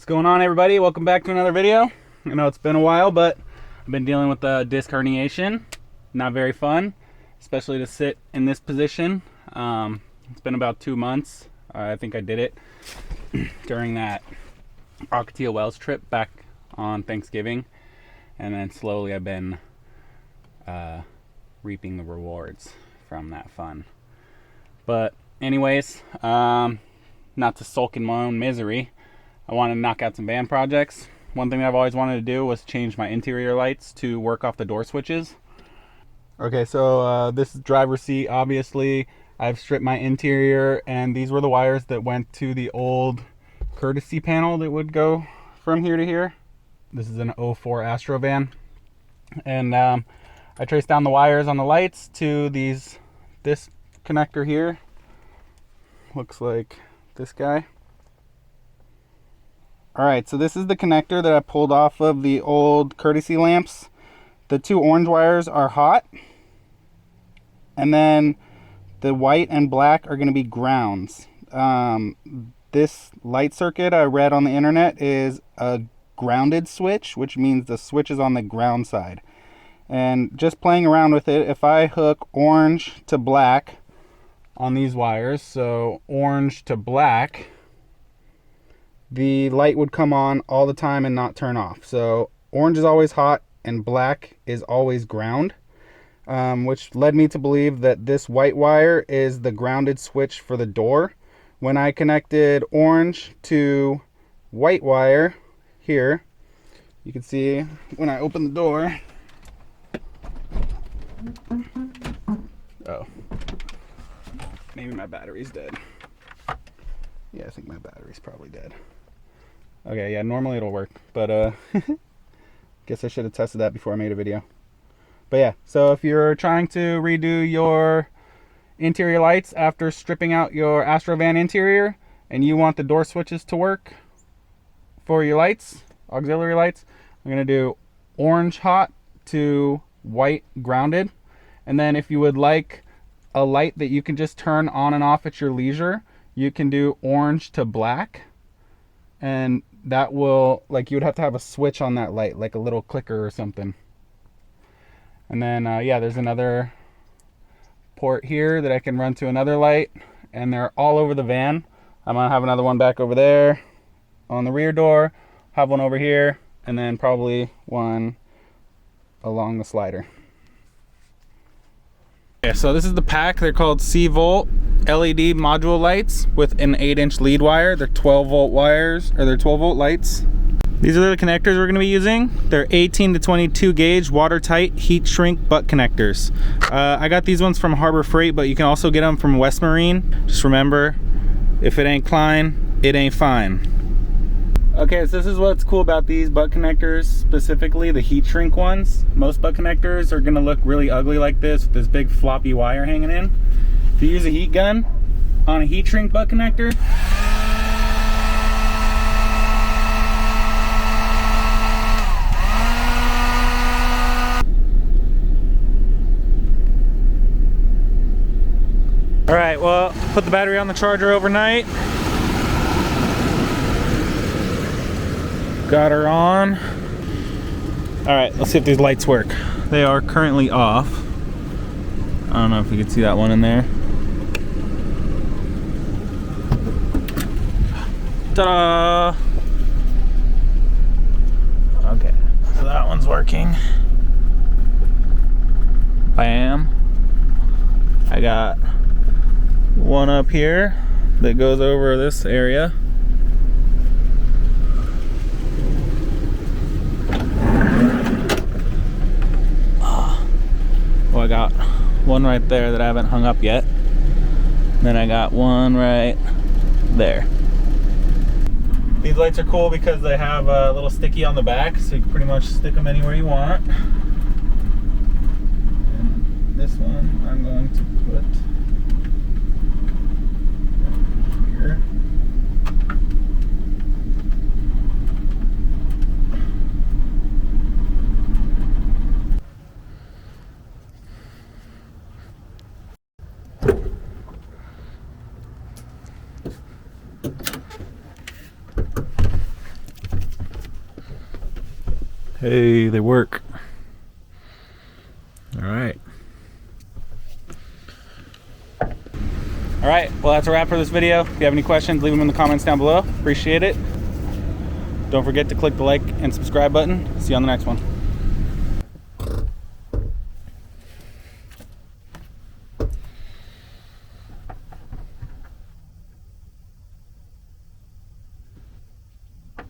What's going on, everybody? Welcome back to another video. I know it's been a while, but I've been dealing with disc herniation. Not very fun, especially to sit in this position. It's been about 2 months. I think I did it during that Ocotillo Wells trip back on Thanksgiving, and then slowly I've been reaping the rewards from that fun. But anyways, not to sulk in my own misery, I wanted to knock out some van projects. One thing that I've always wanted to do was change my interior lights to work off the door switches. Okay, so this is driver's seat. Obviously, I've stripped my interior, and these were the wires that went to the old courtesy panel that would go from here to here. This is an 04 Astro van, and I traced down the wires on the lights to this connector here. Looks like this guy. Alright, so this is the connector that I pulled off of the old courtesy lamps. The two orange wires are hot, and then the white and black are going to be grounds. This light circuit I read on the internet is a grounded switch, which means the switch is on the ground side. And just playing around with it, if I hook orange to black on these wires, so orange to black, the light would come on all the time and not turn off. So orange is always hot and black is always ground, which led me to believe that this white wire is the grounded switch for the door. When I connected orange to white wire here, you can see when I open the door, oh, maybe my battery's dead. Yeah, I think my battery's probably dead. Okay, yeah, normally it'll work, but guess I should have tested that before I made a video. But yeah, so if you're trying to redo your interior lights after stripping out your Astro van interior, and you want the door switches to work for your lights, auxiliary lights, I'm gonna do orange hot to white grounded. And then if you would like a light that you can just turn on and off at your leisure, you can do orange to black. And that will, like, you would have to have a switch on that light, like a little clicker or something. And then yeah, there's another port here that I can run to another light, and they're all over the van. I'm gonna have another one back over there on the rear door, have one over here, and then probably one along the slider. Yeah, so this is the pack. They're called C-Volt LED module lights with an 8-inch lead wire. They're 12-volt wires, or they're 12-volt lights. These are the connectors we're going to be using. They're 18 to 22 gauge watertight heat shrink butt connectors. I got these ones from Harbor Freight, but you can also get them from West Marine. Just remember, if it ain't Klein, it ain't fine. Okay, so this is what's cool about these butt connectors, specifically the heat shrink ones. Most butt connectors are gonna look really ugly like this, with this big floppy wire hanging in. If you use a heat gun on a heat shrink butt connector, all right, well, put the battery on the charger overnight. Got her on. All right, let's see if these lights work. They are currently off. I don't know if you can see that one in there. Ta-da! Okay, so that one's working. Bam. I got one up here that goes over this area. Well, I got one right there that I haven't hung up yet. Then I got one right there. These lights are cool because they have a little sticky on the back, so you can pretty much stick them anywhere you want. And this one I'm going to put here. Hey, they work. All right. All right, well, that's a wrap for this video. If you have any questions, leave them in the comments down below. Appreciate it. Don't forget to click the like and subscribe button. See you on the next one.